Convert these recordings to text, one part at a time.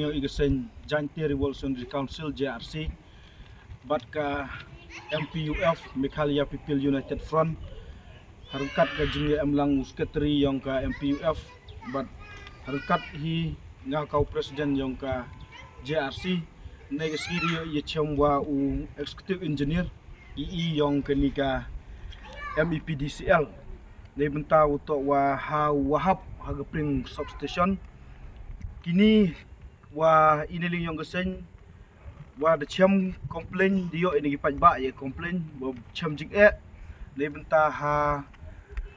liang yo igasen Joint Revolutionary Council JRC bat ka MPUF Meghalaya People United Front harkat ka jingye amlang secretary yang ka MPUF bat harkat hi nga kau presiden yang ka JRC negasiri ye chamwa u executive engineer EE yang kenika MEPDCL ne benta uto wa ha wahap hagapring substation kini wa iniling yang gesen wa de cham complain dio ini gipat ba ye complain wa cham jing e ne benta ha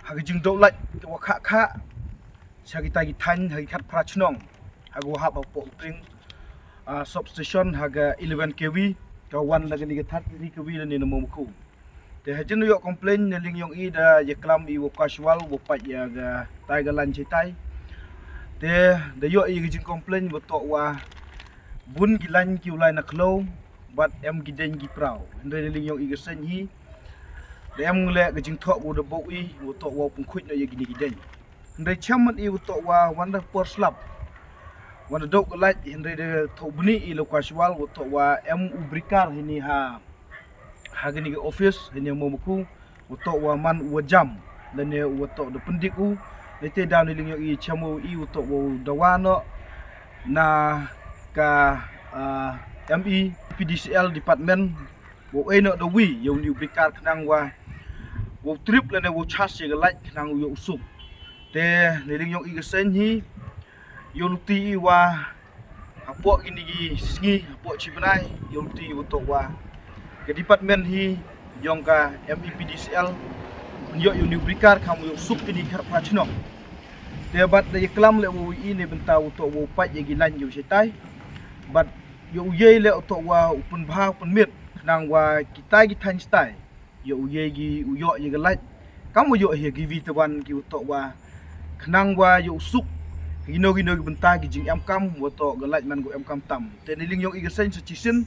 hagajing dolat wa kha kha sagita gitan hagikat prachnong hagu wahap po pring substation haga 11 kV kawan lagi ni gatat 3 kV ni no muku te hajin yo complain neling yong ida ye klam I wo casual wo pat ya ga tai ga lan chitai te de yo I gijin complain wo to wa bun gilan ki ulai na klo bat em giden gi prau ndre neling yong I gasen hi de em le gijin tho wo de bo I wo to wo pung khuit no ye gini giden ndre chamat I wo to wa wanda por slap wanda dok light ndre de tho buni I lo casual wo to wa em ubrikar hini ha hagani ke office hanya momuku utok wa man wa jam dan ne utok de pendik u lete down ling yo I chamu I utok wo dawano na ka ME PDCL department wo eno do wi yo ni ubikar knang wa wo trip le ne wo charge ge light knang yo usuk te ne ling yo I gesen hi yo luti wa apok ini gi singi apok chipenai yo luti utok wa ke department hi yong ka MEPDCL yo uni brikar kamu yo suk ni kar prachno debat de klam le wo I ne benta uto wo pat ye gilan yo setai bat yo ye le uto wa upun bha upun mit nang wa kita gi tan stai yo ye gi yo ye galat kamu yo he gi vitawan ki uto wa nang wa yo suk gino benta gi jing am kam wo to galat man go am kam tam te ni ling yo I gasen sechisin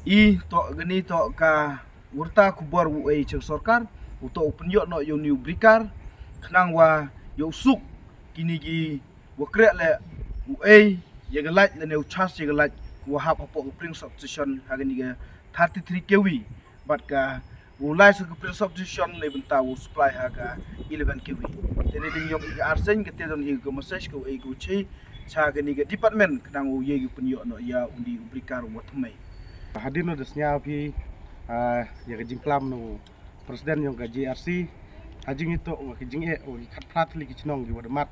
I to gani to ka urta kubor wo ai cheng sarkar uto open yo no yo new brikar khnang wa yo suk kini gi wo kre le wo ai ye galat le ne chas ye galat wo hap apo pring substation hagani ga 33 kV bat ka wo lai su pring substation le benta wo supply haga 11 kV tene ding yo I arsen ke te don hi go message ko ai go chi cha gani ga department khnang wo ye gi pun yo no ya undi brikar wo thmai hadir no desnya pi ya kejing klam no presiden yang gaji RC hajing itu wa kejing e o khat plat li kichnong gi wadamat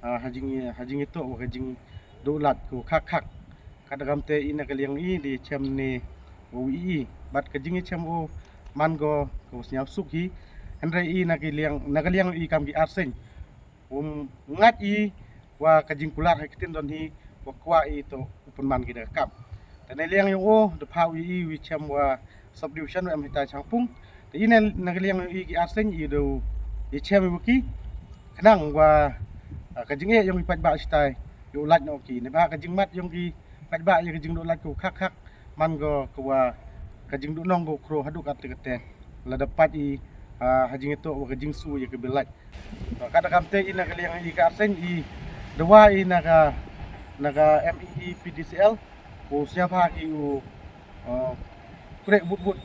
hajing itu wa kejing dolat ko khak kadagam te ina kaliang I di chem ni o I bat kejing chem o mango ko snyap suki andre I nagaliang I kam gi arseng ngat I wa kejing pular hakitin don hi wa kwa I to upun man gi kap dan liang yo de pau I wi chem wa subdivision am hita changpung de ina nagaliang I gi arseng I do I chem wi ki kanang wa kajing e yong pat ba stai yo lat no ki ne ba kajing mat yong ki pat ba ye kajing do lat ko khak man go ko wa kajing do nong go kro haduk at te la dapat I hajing itu wa kajing su ye ke belat kada kam te ina nagaliang I ka arseng I dewa I naga MEE PDCL ko siapa ki u kurek but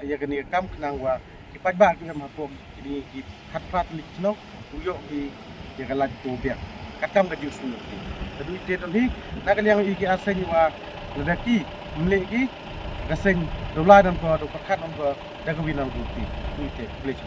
ya kini kam kenang wa kipat ba ki am hapom ini ki khat prat lik no uyo ki ya kalat ko biak katam ga jusu tadi te ton hi nagal yang iki asen wa ledaki mle ki gaseng dola dan ko do pakhat on ko daga winan ko ti te please